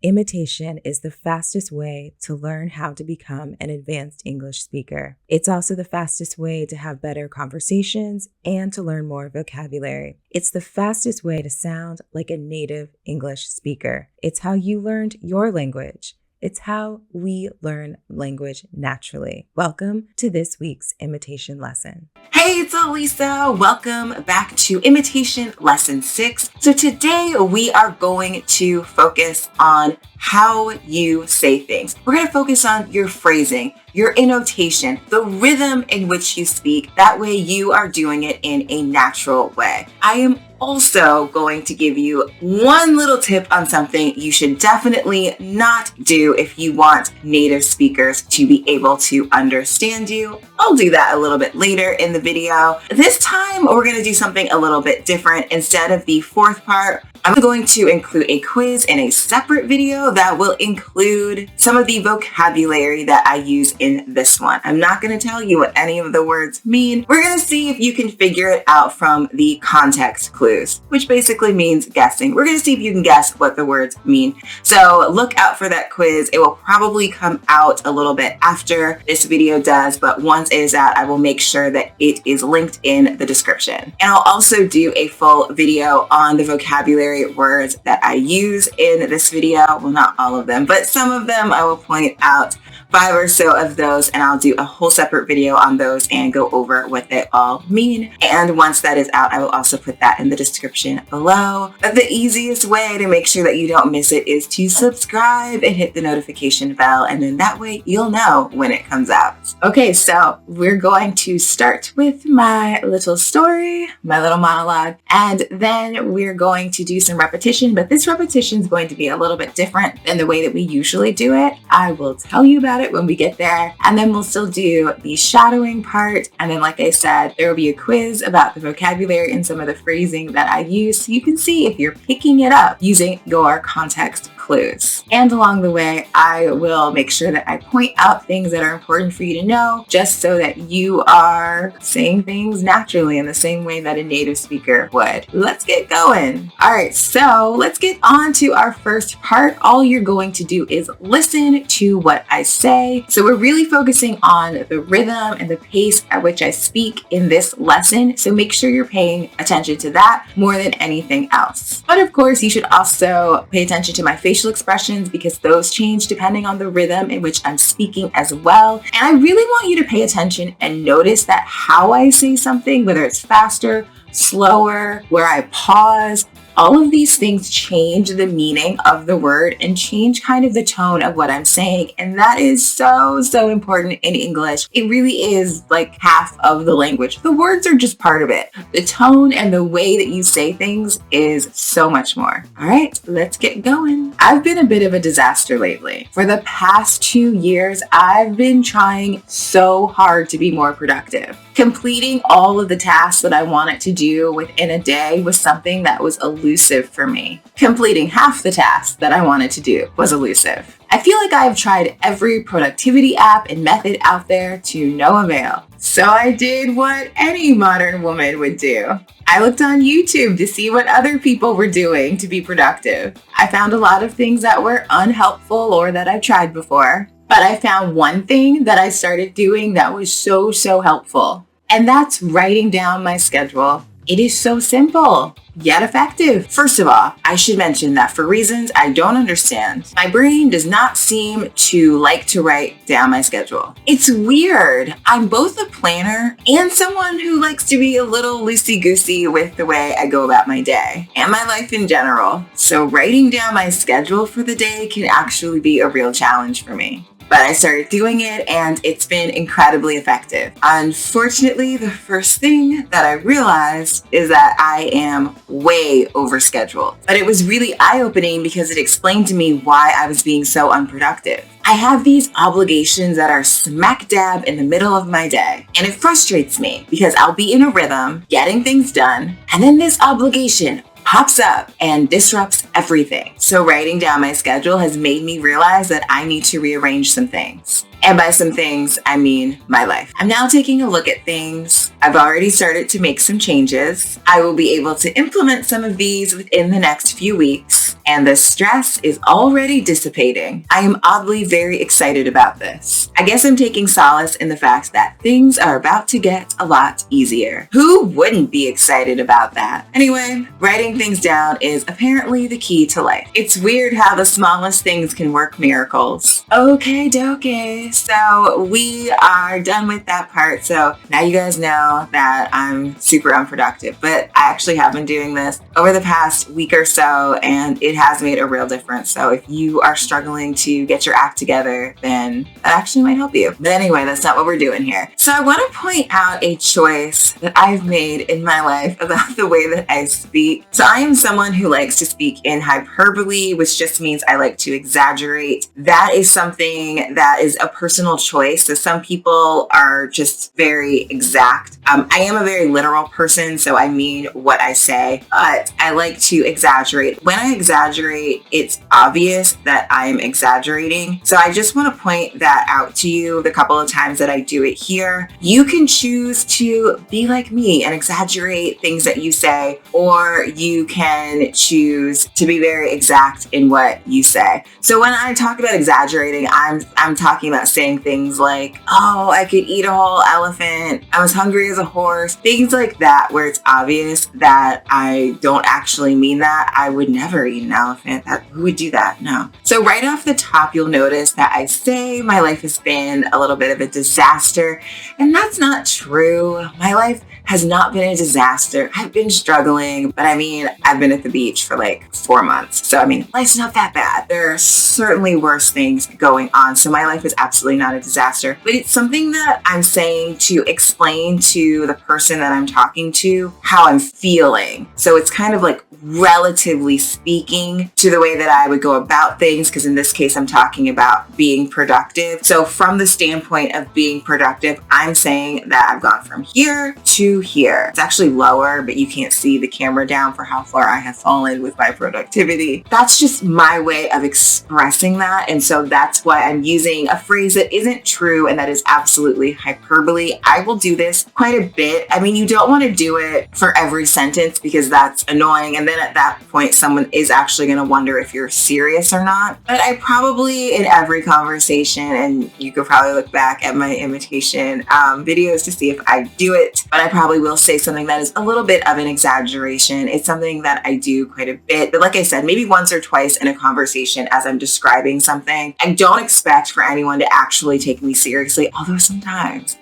Imitation is the fastest way to learn how to become an advanced English speaker. It's also the fastest way to have better conversations and to learn more vocabulary. It's the fastest way to sound like a native English speaker. It's how you learned your language. It's how we learn language naturally. Welcome to this week's imitation lesson. Hey, it's Elisa. Welcome back to Imitation Lesson 6. So today we are going to focus on how you say things. We're going to focus on your phrasing, your intonation, the rhythm in which you speak. That way you are doing it in a natural way. I am also going to give you one little tip on something you should definitely not do if you want native speakers to be able to understand you. I'll do that a little bit later in the video. This time we're going to do something a little bit different. Instead of the fourth part, I'm going to include a quiz in a separate video that will include some of the vocabulary that I use in this one. I'm not going to tell you what any of the words mean. We're going to see if you can figure it out from the context clues, which basically means guessing. We're going to see if you can guess what the words mean. So look out for that quiz. It will probably come out a little bit after this video does, but once it is out, I will make sure that it is linked in the description. And I'll also do a full video on the vocabulary words that I use in this video. Well, not all of them, but some of them I will point out 5 or so of those, and I'll do a whole separate video on those and go over what they all mean. And once that is out, I will also put that in the description below. But the easiest way to make sure that you don't miss it is to subscribe and hit the notification bell, and then that way you'll know when it comes out. Okay, so we're going to start with my little story, my little monologue, and then we're going to do some repetition, but this repetition is going to be a little bit different than the way that we usually do it. I will tell you about it when we get there, and then we'll still do the shadowing part, and then like I said, there will be a quiz about the vocabulary and some of the phrasing that I use so you can see if you're picking it up using your context clues. And along the way, I will make sure that I point out things that are important for you to know, just so that you are saying things naturally in the same way that a native speaker would. Let's get going. All right, so let's get on to our first part. All you're going to do is listen to what I say. So we're really focusing on the rhythm and the pace at which I speak in this lesson. So make sure you're paying attention to that more than anything else. But of course, you should also pay attention to my facial expressions because those change depending on the rhythm in which I'm speaking as well. And I really want you to pay attention and notice that how I say something, whether it's faster, slower, where I pause, all of these things change the meaning of the word and change kind of the tone of what I'm saying. And that is so important in English. It really is like half of the language. The words are just part of it. The tone and the way that you say things is so much more. All right, let's get going. I've been a bit of a disaster lately. For the past 2 years, I've been trying so hard to be more productive. Completing all of the tasks that I wanted to do within a day was something that was elusive for me. Completing half the tasks that I wanted to do was elusive. I feel like I've tried every productivity app and method out there to no avail. So I did what any modern woman would do. I looked on YouTube to see what other people were doing to be productive. I found a lot of things that were unhelpful or that I've tried before. But I found one thing that I started doing that was so helpful. And that's writing down my schedule. It is so simple, yet effective. First of all, I should mention that for reasons I don't understand, my brain does not seem to like to write down my schedule. It's weird. I'm both a planner and someone who likes to be a little loosey-goosey with the way I go about my day and my life in general. So writing down my schedule for the day can actually be a real challenge for me. But I started doing it and it's been incredibly effective. Unfortunately, the first thing that I realized is that I am way overscheduled. But it was really eye-opening because it explained to me why I was being so unproductive. I have these obligations that are smack dab in the middle of my day, and it frustrates me because I'll be in a rhythm, getting things done, and then this obligation pops up and disrupts everything. So writing down my schedule has made me realize that I need to rearrange some things. And by some things, I mean my life. I'm now taking a look at things. I've already started to make some changes. I will be able to implement some of these within the next few weeks, and the stress is already dissipating. I am oddly very excited about this. I guess I'm taking solace in the fact that things are about to get a lot easier. Who wouldn't be excited about that? Anyway, writing things down is apparently the key to life. It's weird how the smallest things can work miracles. Okay, dokie. So we are done with that part. So now you guys know that I'm super unproductive, but I actually have been doing this over the past week or so, and it has made a real difference. So if you are struggling to get your act together, then that actually might help you. But anyway, that's not what we're doing here. So I want to point out a choice that I've made in my life about the way that I speak. So I am someone who likes to speak in hyperbole, which just means I like to exaggerate. That is something that is a personal choice. So some people are just very exact. I am a very literal person, so I mean what I say, but I like to exaggerate. When I exaggerate, it's obvious that I'm exaggerating. So I just want to point that out to you the couple of times that I do it here. You can choose to be like me and exaggerate things that you say, or you can choose to be very exact in what you say. So when I talk about exaggerating, I'm talking about saying things like, oh, I could eat a whole elephant. I was hungry as a horse. Things like that, where it's obvious that I don't actually mean that. I would never eat an elephant. Who would do that? No. So right off the top, you'll notice that I say my life has been a little bit of a disaster, and that's not true. My life has not been a disaster. I've been struggling, but I mean, I've been at the beach for like 4 months. So I mean, life's not that bad. There are certainly worse things going on. So my life is absolutely not a disaster, but it's something that I'm saying to explain to the person that I'm talking to how I'm feeling. So it's kind of like relatively speaking to the way that I would go about things, because in this case, I'm talking about being productive. So from the standpoint of being productive, I'm saying that I've gone from here to here. It's actually lower, but you can't see the camera down for how far I have fallen with my productivity. That's just my way of expressing that. And so that's why I'm using a phrase that isn't true and that is absolutely hyperbole. I will do this quite a bit. I mean, you don't want to do it for every sentence because that's annoying. And then at that point, someone is actually going to wonder if you're serious or not. But I probably, in every conversation, and you could probably look back at my imitation videos to see if I do it, but I probably will say something that is a little bit of an exaggeration. It's something that I do quite a bit. But like I said, maybe once or twice in a conversation as I'm describing something. I don't expect for anyone to actually take me seriously, although sometimes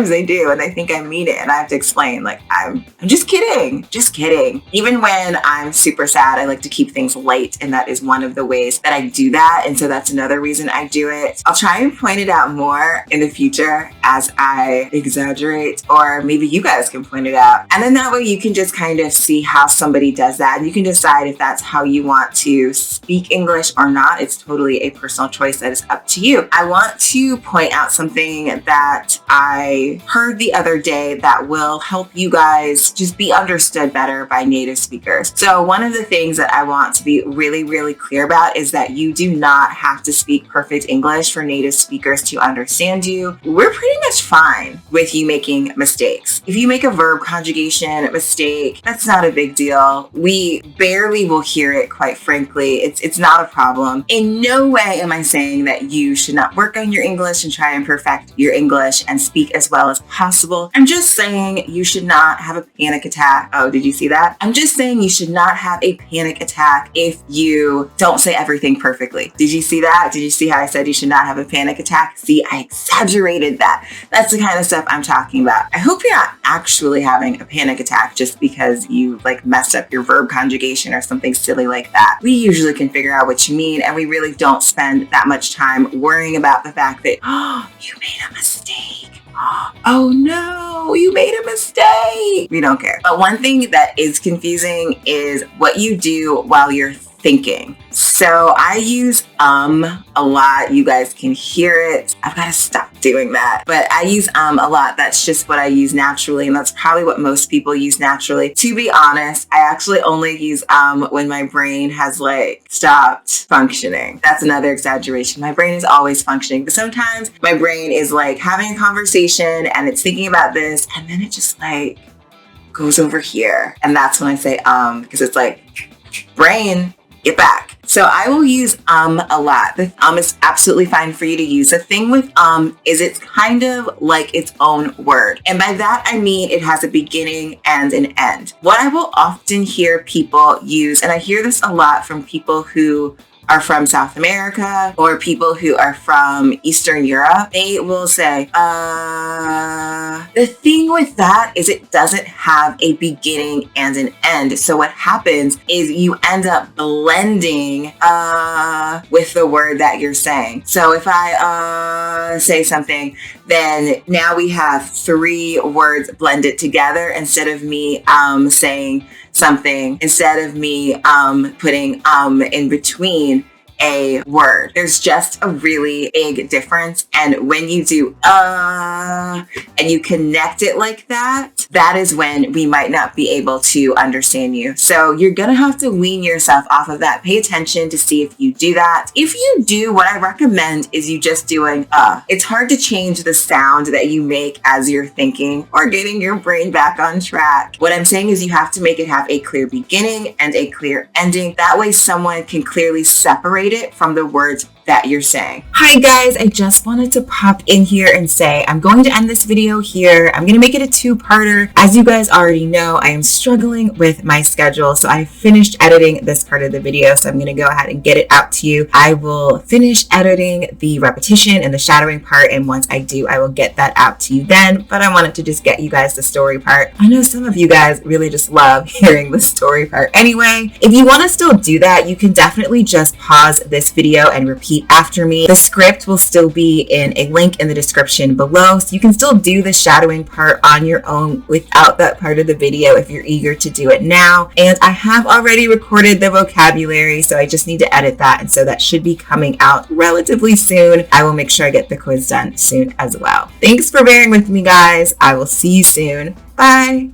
they do, and they think I mean it, and I have to explain, like, I'm just kidding. Even when I'm super sad, I like to keep things light, and that is one of the ways that I do that, and so that's another reason I do it. I'll try and point it out more in the future as I exaggerate, or maybe you guys can point it out, and then that way you can just kind of see how somebody does that, and you can decide if that's how you want to speak English or not. It's totally a personal choice that is up to you. I want to point out something that I heard the other day that will help you guys just be understood better by native speakers. So one of the things that I want to be really, really clear about is that you do not have to speak perfect English for native speakers to understand you. We're pretty much fine with you making mistakes. If you make a verb conjugation mistake, that's not a big deal. We barely will hear it, quite frankly. It's not a problem. In no way am I saying that you should not work on your English and try and perfect your English and speak as well as possible. I'm just saying you should not have a panic attack. Oh, did you see that? I'm just saying you should not have a panic attack if you don't say everything perfectly. Did you see that? Did you see how I said you should not have a panic attack? See, I exaggerated that. That's the kind of stuff I'm talking about. I hope you're not actually having a panic attack just because you like messed up your verb conjugation or something silly like that. We usually can figure out what you mean, and we really don't spend that much time worrying about the fact that, oh, you made a mistake. Oh no, you made a mistake. We don't care. But one thing that is confusing is what you do while you're thinking. So I use a lot. You guys can hear it. I've got to stop. doing that. But I use a lot. That's just what I use naturally, and that's probably what most people use naturally. To be honest, I actually only use when my brain has like stopped functioning. That's another exaggeration. My brain is always functioning, but sometimes my brain is like having a conversation and it's thinking about this, and then it just like goes over here. And that's when I say because it's like, brain, get back. So I will use a lot. The is absolutely fine for you to use. The thing with is it's kind of like its own word. And by that I mean it has a beginning and an end. What I will often hear people use, and I hear this a lot from people who are from South America or people who are from Eastern Europe, they will say, the thing with that is it doesn't have a beginning and an end. So what happens is you end up blending with the word that you're saying. So if I say something, then now we have 3 words blended together instead of me saying something, instead of me putting in between a word. There's just a really big difference. And when you do and you connect it like that, that is when we might not be able to understand you. So you're gonna have to wean yourself off of that. Pay attention to see if you do that. If you do, what I recommend is you just doing It's hard to change the sound that you make as you're thinking or getting your brain back on track. What I'm saying is you have to make it have a clear beginning and a clear ending. That way someone can clearly separate it from the words that you're saying. Hi guys, I just wanted to pop in here and say I'm going to end this video here. I'm going to make it a 2-parter. As you guys already know, I am struggling with my schedule, so I finished editing this part of the video, so I'm going to go ahead and get it out to you. I will finish editing the repetition and the shadowing part, and once I do, I will get that out to you then, but I wanted to just get you guys the story part. I know some of you guys really just love hearing the story part. Anyway, if you want to still do that, you can definitely just pause this video and repeat after me. The script will still be in a link in the description below, so you can still do the shadowing part on your own without that part of the video if you're eager to do it now. And I have already recorded the vocabulary, so I just need to edit that, and so that should be coming out relatively soon. I will make sure I get the quiz done soon as well. Thanks for bearing with me, guys. I will see you soon. Bye.